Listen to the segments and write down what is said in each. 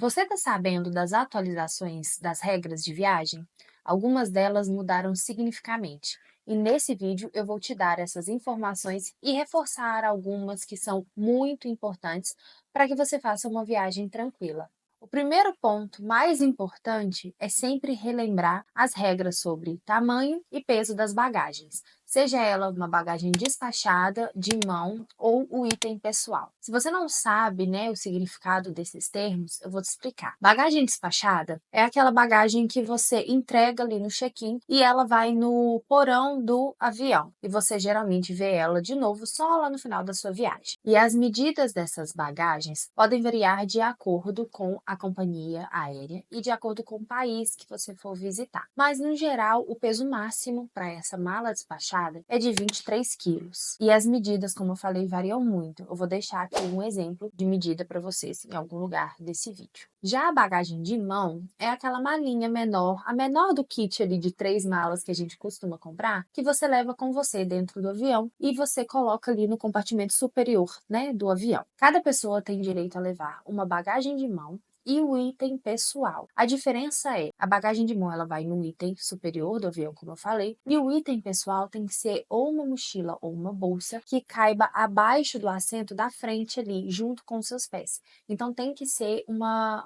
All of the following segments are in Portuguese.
Você está sabendo das atualizações das regras de viagem? Algumas delas mudaram significativamente. E nesse vídeo eu vou te dar essas informações e reforçar algumas que são muito importantes para que você faça uma viagem tranquila. O primeiro ponto mais importante é sempre relembrar as regras sobre tamanho e peso das bagagens, seja ela uma bagagem despachada, de mão ou o item pessoal. Se você não sabe, né, o significado desses termos, eu vou te explicar. Bagagem despachada é aquela bagagem que você entrega ali no check-in e ela vai no porão do avião. E você geralmente vê ela de novo só lá no final da sua viagem. E as medidas dessas bagagens podem variar de acordo com a companhia aérea e de acordo com o país que você for visitar. Mas, no geral, o peso máximo para essa mala despachada é de 23 quilos. E as medidas, como eu falei, variam muito. Eu vou deixar aqui um exemplo de medida para vocês em algum lugar desse vídeo. Já a bagagem de mão é aquela malinha menor, a menor do kit ali de 3 malas que a gente costuma comprar, que você leva com você dentro do avião e você coloca ali no compartimento superior, né, do avião. Cada pessoa tem direito a levar uma bagagem de mão e o item pessoal. A diferença é, a bagagem de mão ela vai no item superior do avião, como eu falei, e o item pessoal tem que ser ou uma mochila ou uma bolsa que caiba abaixo do assento da frente ali, junto com os seus pés. Então tem que ser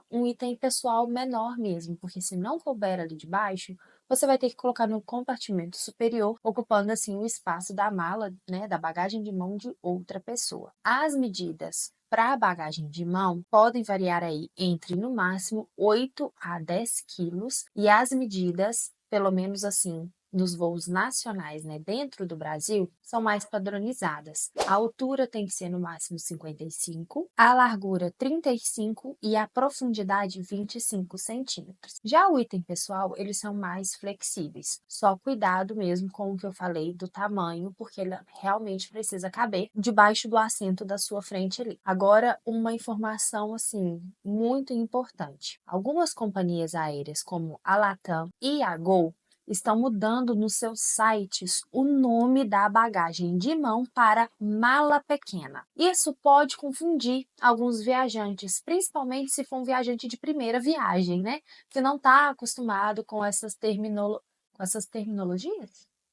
um item pessoal menor mesmo, porque se não couber ali de baixo, você vai ter que colocar no compartimento superior, ocupando assim o espaço da mala, né, da bagagem de mão de outra pessoa. As medidas para a bagagem de mão podem variar aí entre no máximo 8 a 10 quilos e as medidas, pelo menos assim, nos voos nacionais, né, dentro do Brasil, são mais padronizadas. A altura tem que ser no máximo 55, a largura 35 e a profundidade 25 centímetros. Já o item pessoal, eles são mais flexíveis. Só cuidado mesmo com o que eu falei do tamanho, porque ele realmente precisa caber debaixo do assento da sua frente ali. Agora, uma informação assim muito importante. Algumas companhias aéreas, como a Latam e a Gol, estão mudando nos seus sites o nome da bagagem de mão para mala pequena. Isso pode confundir alguns viajantes, principalmente se for um viajante de primeira viagem, né? Que não está acostumado com essas terminologias?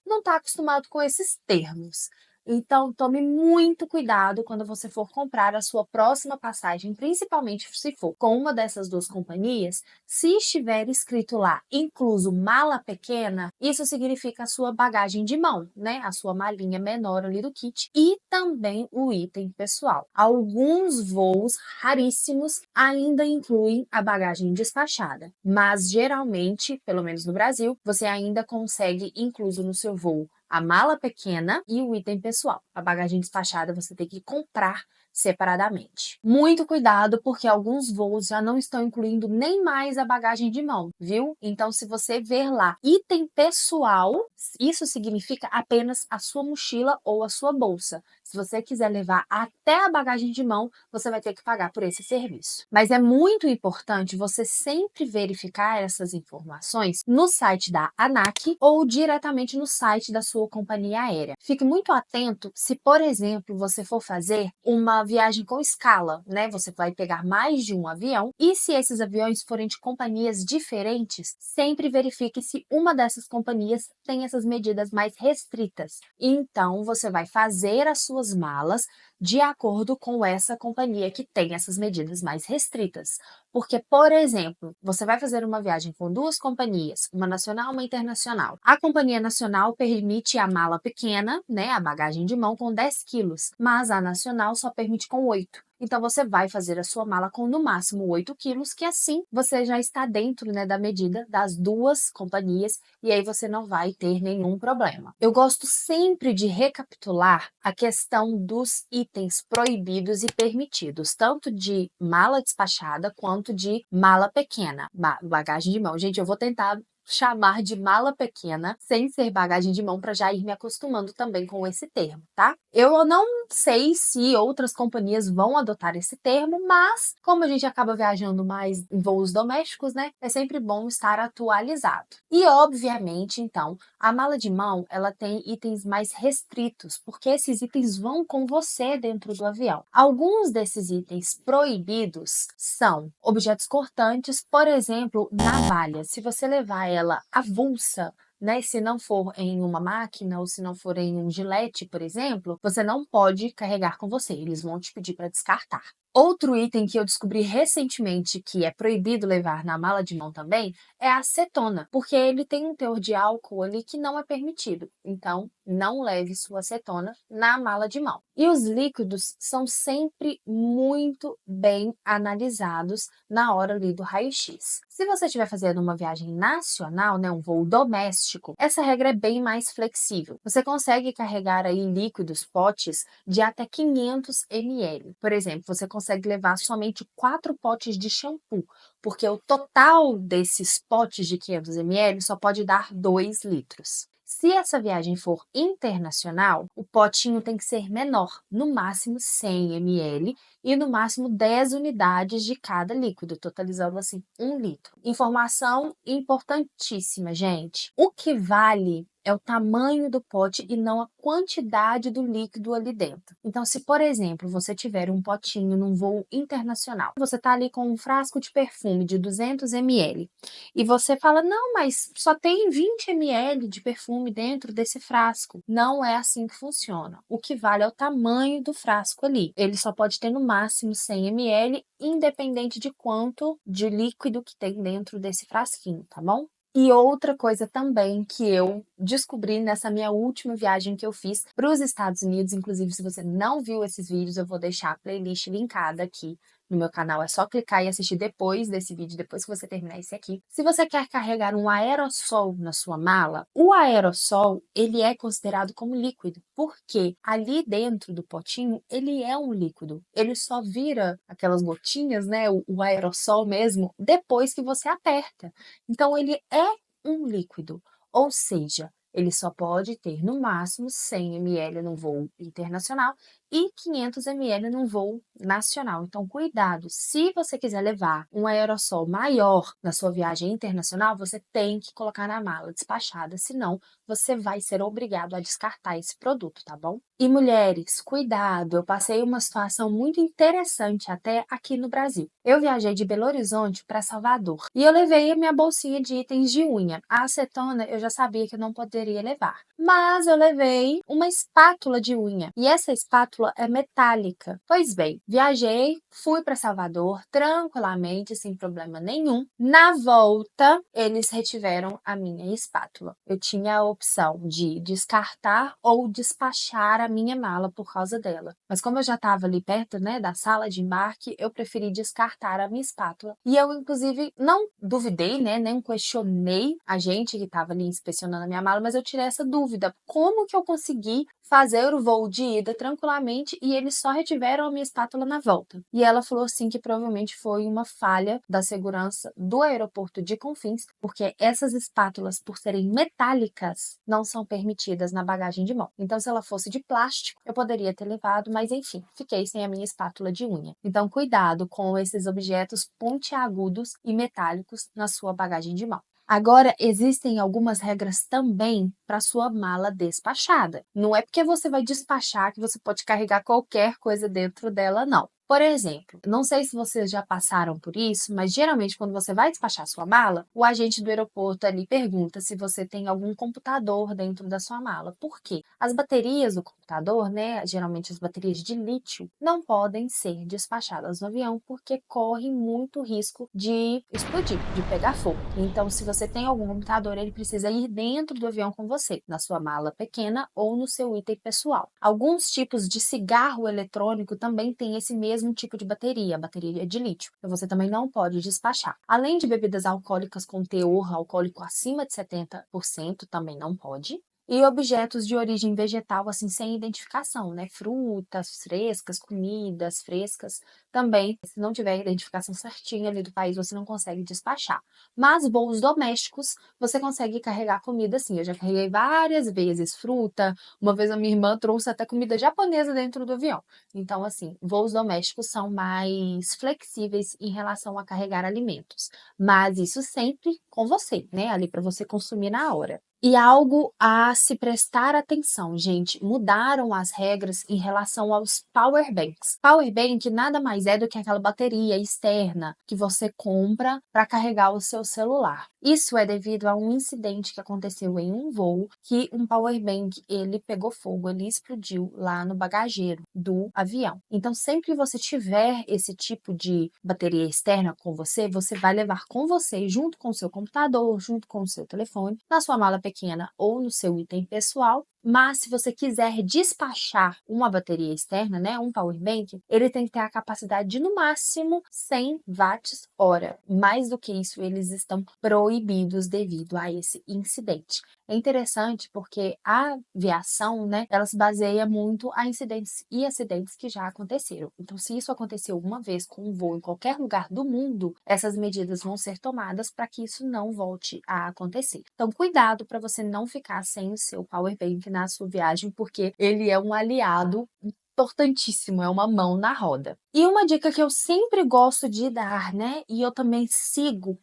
Não está acostumado com esses termos. Então, tome muito cuidado quando você for comprar a sua próxima passagem, principalmente se for com uma dessas duas companhias. Se estiver escrito lá, incluso mala pequena, isso significa a sua bagagem de mão, né? A sua malinha menor ali do kit e também o item pessoal. Alguns voos raríssimos ainda incluem a bagagem despachada, mas geralmente, pelo menos no Brasil, você ainda consegue incluso no seu voo a mala pequena e o item pessoal. A bagagem despachada você tem que comprar separadamente. Muito cuidado, porque alguns voos já não estão incluindo nem mais a bagagem de mão, viu? Então, se você ver lá item pessoal, isso significa apenas a sua mochila ou a sua bolsa. Se você quiser levar até a bagagem de mão, você vai ter que pagar por esse serviço. Mas é muito importante você sempre verificar essas informações no site da ANAC ou diretamente no site da sua companhia aérea. Fique muito atento se, por exemplo, você for fazer uma viagem com escala, né? Você vai pegar mais de um avião e se esses aviões forem de companhias diferentes, sempre verifique se uma dessas companhias tem essas medidas mais restritas. Então, você vai fazer as suas malas de acordo com essa companhia que tem essas medidas mais restritas. Porque, por exemplo, você vai fazer uma viagem com duas companhias, uma nacional e uma internacional. A companhia nacional permite a mala pequena, né, a bagagem de mão com 10 quilos, mas a nacional só permite com 8. Então, você vai fazer a sua mala com, no máximo, 8 quilos, que assim você já está dentro, né, da medida das duas companhias e aí você não vai ter nenhum problema. Eu gosto sempre de recapitular a questão dos itens proibidos e permitidos, tanto de mala despachada quanto de mala pequena, bagagem de mão. Gente, eu vou tentar chamar de mala pequena, sem ser bagagem de mão, para já ir me acostumando também com esse termo, tá? Eu não sei se outras companhias vão adotar esse termo, mas como a gente acaba viajando mais em voos domésticos, né? É sempre bom estar atualizado. E obviamente, então, a mala de mão, ela tem itens mais restritos, porque esses itens vão com você dentro do avião. Alguns desses itens proibidos são objetos cortantes, por exemplo, navalha. Se você levar ela avulsa, né? Se não for em uma máquina ou se não for em um gilete, por exemplo, você não pode carregar com você. Eles vão te pedir para descartar. Outro item que eu descobri recentemente que é proibido levar na mala de mão também é a acetona, porque ele tem um teor de álcool ali que não é permitido. Então, não leve sua acetona na mala de mão. E os líquidos são sempre muito bem analisados na hora ali do raio-x. Se você estiver fazendo uma viagem nacional, né, um voo doméstico, essa regra é bem mais flexível. Você consegue carregar aí líquidos, potes de até 500 ml. Por exemplo, você consegue levar somente 4 potes de shampoo, porque o total desses potes de 500 ml só pode dar 2 litros. Se essa viagem for internacional, o potinho tem que ser menor, no máximo 100 ml e no máximo 10 unidades de cada líquido, totalizando assim 1 litro. Informação importantíssima, gente. O que vale é o tamanho do pote e não a quantidade do líquido ali dentro. Então, se, por exemplo, você tiver um potinho num voo internacional, você está ali com um frasco de perfume de 200 ml e você fala, não, mas só tem 20 ml de perfume dentro desse frasco. Não é assim que funciona. O que vale é o tamanho do frasco ali. Ele só pode ter no máximo 100 ml, independente de quanto de líquido que tem dentro desse frasquinho, tá bom? E outra coisa também que eu descobri nessa minha última viagem que eu fiz para os Estados Unidos, inclusive se você não viu esses vídeos, eu vou deixar a playlist linkada aqui no meu canal, é só clicar e assistir depois desse vídeo, depois que você terminar esse aqui. Se você quer carregar um aerossol na sua mala, o aerossol, ele é considerado como líquido, porque ali dentro do potinho, ele é um líquido. Ele só vira aquelas gotinhas, né, o aerossol mesmo, depois que você aperta. Então, ele é um líquido, ou seja, ele só pode ter no máximo 100 ml num voo internacional e 500 ml num voo nacional. Então, cuidado, se você quiser levar um aerossol maior na sua viagem internacional, você tem que colocar na mala despachada, senão você vai ser obrigado a descartar esse produto, tá bom? E mulheres, cuidado, eu passei uma situação muito interessante até aqui no Brasil. Eu viajei de Belo Horizonte para Salvador e eu levei a minha bolsinha de itens de unha. A acetona eu já sabia que eu não poderia levar, mas eu levei uma espátula de unha e essa espátula é metálica. Pois bem, viajei, fui para Salvador tranquilamente, sem problema nenhum. Na volta, eles retiveram a minha espátula. Eu tinha a opção de descartar ou despachar a minha mala por causa dela. Mas como eu já estava ali perto, né, da sala de embarque, eu preferi descartar a minha espátula. E eu, inclusive, não duvidei, né, nem questionei a gente que estava ali inspecionando a minha mala, mas eu tirei essa dúvida. Como que eu consegui fazer o voo de ida tranquilamente e eles só retiveram a minha espátula na volta? E ela falou assim que provavelmente foi uma falha da segurança do aeroporto de Confins, porque essas espátulas, por serem metálicas, não são permitidas na bagagem de mão. Então, se ela fosse de plástico, eu poderia ter levado, mas enfim, fiquei sem a minha espátula de unha. Então, cuidado com esses objetos pontiagudos e metálicos na sua bagagem de mão. Agora, existem algumas regras também para sua mala despachada. Não é porque você vai despachar que você pode carregar qualquer coisa dentro dela, não. Por exemplo, não sei se vocês já passaram por isso, mas geralmente quando você vai despachar sua mala, o agente do aeroporto ali pergunta se você tem algum computador dentro da sua mala. Por quê? As baterias do computador, né, geralmente as baterias de lítio, não podem ser despachadas no avião porque corre muito risco de explodir, de pegar fogo. Então, se você tem algum computador, ele precisa ir dentro do avião com você, na sua mala pequena ou no seu item pessoal. Alguns tipos de cigarro eletrônico também têm esse mesmo tipo de bateria, a bateria de lítio. Então você também não pode despachar. Além de bebidas alcoólicas com teor alcoólico acima de 70%, também não pode. E objetos de origem vegetal, assim, sem identificação, né? Frutas frescas, comidas frescas, também, se não tiver a identificação certinha ali do país, você não consegue despachar. Mas voos domésticos, você consegue carregar comida assim. Eu já carreguei várias vezes fruta. Uma vez a minha irmã trouxe até comida japonesa dentro do avião. Então, assim, voos domésticos são mais flexíveis em relação a carregar alimentos. Mas isso sempre com você, né? Ali para você consumir na hora. E algo a se prestar atenção, gente, mudaram as regras em relação aos power banks. Power bank nada mais é do que aquela bateria externa que você compra para carregar o seu celular. Isso é devido a um incidente que aconteceu em um voo, que um power bank ele pegou fogo, ele explodiu lá no bagageiro do avião. Então, sempre que você tiver esse tipo de bateria externa com você, você vai levar com você, junto com o seu computador, junto com o seu telefone, na sua mala pequena ou no seu item pessoal. Mas se você quiser despachar uma bateria externa, né, um power bank, ele tem que ter a capacidade de no máximo 100 watts hora. Mais do que isso, eles estão proibidos devido a esse incidente. É interessante porque a aviação, né, ela se baseia muito a incidentes e acidentes que já aconteceram. Então, se isso aconteceu uma vez com um voo em qualquer lugar do mundo, essas medidas vão ser tomadas para que isso não volte a acontecer. Então, cuidado para você não ficar sem o seu power bank na sua viagem, porque ele é um aliado importantíssimo, é uma mão na roda. E uma dica que eu sempre gosto de dar, né, e eu também sigo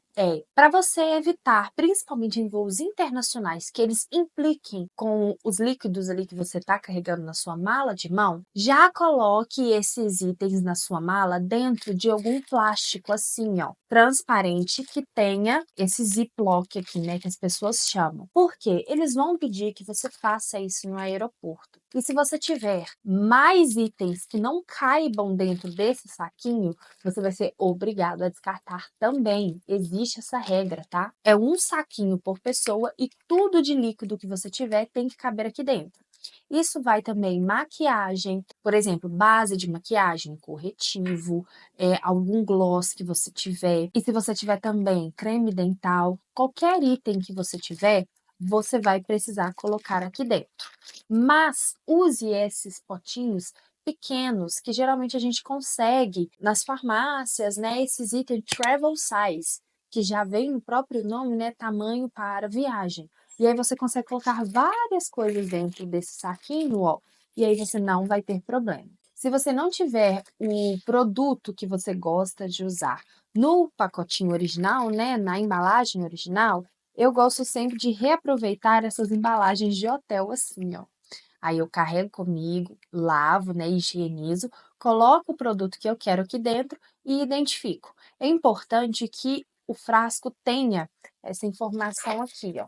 para você evitar, principalmente em voos internacionais, que eles impliquem com os líquidos ali que você está carregando na sua mala de mão, já coloque esses itens na sua mala dentro de algum plástico assim, ó, transparente, que tenha esse ziplock aqui, né, que as pessoas chamam. Por quê? Eles vão pedir que você faça isso no aeroporto. E se você tiver mais itens que não caibam dentro desse saquinho, você vai ser obrigado a descartar também. Existe essa regra, tá? É um saquinho por pessoa e tudo de líquido que você tiver tem que caber aqui dentro. Isso vai também maquiagem, por exemplo, base de maquiagem, corretivo, algum gloss que você tiver. E se você tiver também creme dental, qualquer item que você tiver, você vai precisar colocar aqui dentro. Mas use esses potinhos pequenos, que geralmente a gente consegue nas farmácias, né? Esses itens travel size, que já vem no próprio nome, né? Tamanho para viagem. E aí você consegue colocar várias coisas dentro desse saquinho, ó, e aí você não vai ter problema. Se você não tiver o produto que você gosta de usar no pacotinho original, né, na embalagem original, eu gosto sempre de reaproveitar essas embalagens de hotel assim, ó. Aí eu carrego comigo, lavo, né, higienizo, coloco o produto que eu quero aqui dentro e identifico. É importante que o frasco tenha essa informação aqui, ó.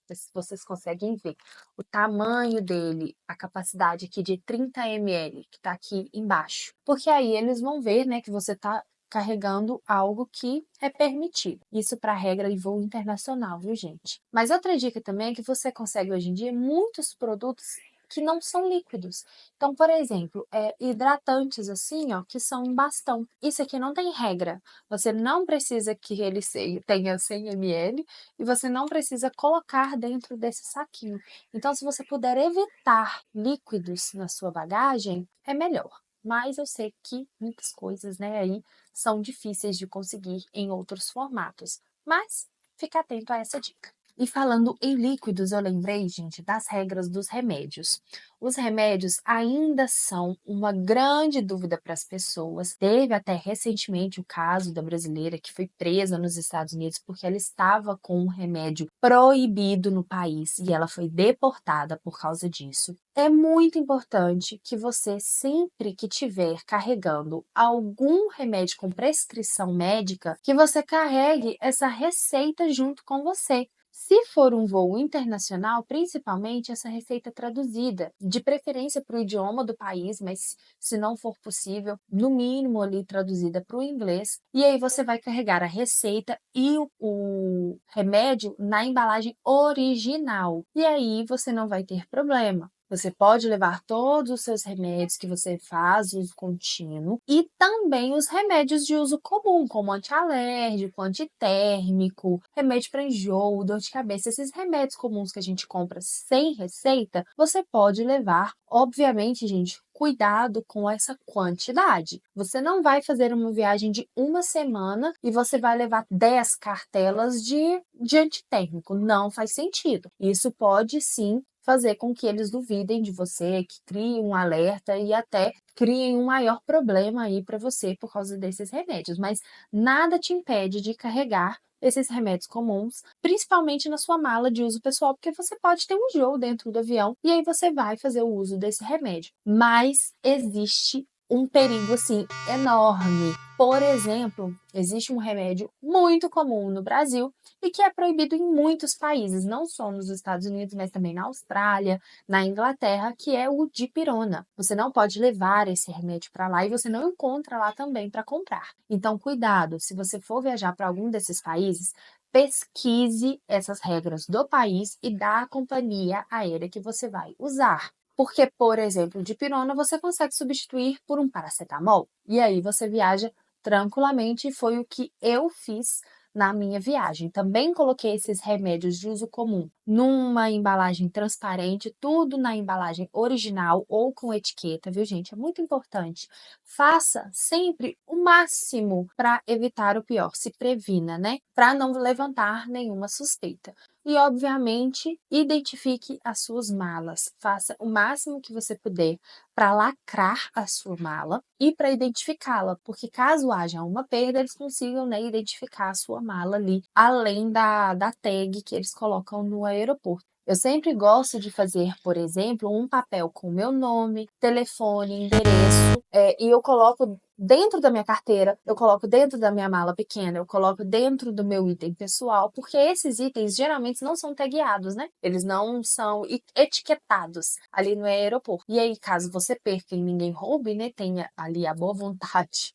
Se vocês conseguem ver o tamanho dele, a capacidade aqui de 30 ml, que está aqui embaixo. Porque aí eles vão ver, né, que você está carregando algo que é permitido. Isso para regra de voo internacional, viu, gente? Mas outra dica também é que você consegue hoje em dia muitos produtos que não são líquidos. Então, por exemplo, hidratantes assim, ó, que são um bastão. Isso aqui não tem regra. Você não precisa que ele tenha 100 ml e você não precisa colocar dentro desse saquinho. Então, se você puder evitar líquidos na sua bagagem, é melhor. Mas eu sei que muitas coisas, né, aí são difíceis de conseguir em outros formatos. Mas fica atento a essa dica. E falando em líquidos, eu lembrei, gente, das regras dos remédios. Os remédios ainda são uma grande dúvida para as pessoas. Teve até recentemente o caso da brasileira que foi presa nos Estados Unidos porque ela estava com um remédio proibido no país e ela foi deportada por causa disso. É muito importante que você, sempre que estiver carregando algum remédio com prescrição médica, que você carregue essa receita junto com você. Se for um voo internacional, principalmente essa receita traduzida, de preferência para o idioma do país, mas se não for possível, no mínimo ali traduzida para o inglês. E aí você vai carregar a receita e o remédio na embalagem original. E aí você não vai ter problema. Você pode levar todos os seus remédios que você faz uso contínuo e também os remédios de uso comum, como antialérgico, antitérmico, remédio para enjoo, dor de cabeça. Esses remédios comuns que a gente compra sem receita, você pode levar. Obviamente, gente, cuidado com essa quantidade. Você não vai fazer uma viagem de uma semana e você vai levar 10 cartelas de antitérmico. Não faz sentido. Isso pode sim fazer com que eles duvidem de você, que criem um alerta e até criem um maior problema aí para você por causa desses remédios. Mas nada te impede de carregar esses remédios comuns, principalmente na sua mala de uso pessoal, porque você pode ter um enjoo dentro do avião e aí você vai fazer o uso desse remédio. Mas existe um perigo assim enorme. Por exemplo, existe um remédio muito comum no Brasil e que é proibido em muitos países, não só nos Estados Unidos, mas também na Austrália, na Inglaterra, que é o dipirona. Você não pode levar esse remédio para lá e você não encontra lá também para comprar. Então, cuidado, se você for viajar para algum desses países, pesquise essas regras do país e da companhia aérea que você vai usar. Porque, por exemplo, de pirona você consegue substituir por um paracetamol. E aí você viaja tranquilamente, e foi o que eu fiz na minha viagem. Também coloquei esses remédios de uso comum numa embalagem transparente, tudo na embalagem original ou com etiqueta, viu, gente? É muito importante. Faça sempre o máximo para evitar o pior, se previna, né? Para não levantar nenhuma suspeita. E, obviamente, identifique as suas malas. Faça o máximo que você puder para lacrar a sua mala e para identificá-la, porque caso haja uma perda, eles consigam, né, identificar a sua mala ali, além da tag que eles colocam no aeroporto. Eu sempre gosto de fazer, por exemplo, um papel com meu nome, telefone, endereço, e eu coloco dentro da minha carteira, eu coloco dentro da minha mala pequena, eu coloco dentro do meu item pessoal, porque esses itens geralmente não são tagueados, né? Eles não são etiquetados ali no aeroporto. E aí, caso você perca e ninguém roube, né, tenha ali a boa vontade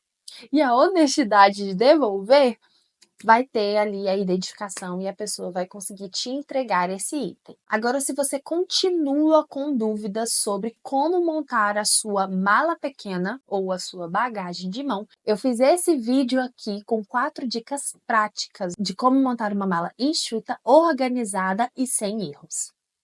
e a honestidade de devolver, vai ter ali a identificação e a pessoa vai conseguir te entregar esse item. Agora, se você continua com dúvidas sobre como montar a sua mala pequena ou a sua bagagem de mão, eu fiz esse vídeo aqui com 4 dicas práticas de como montar uma mala enxuta, organizada e sem erros.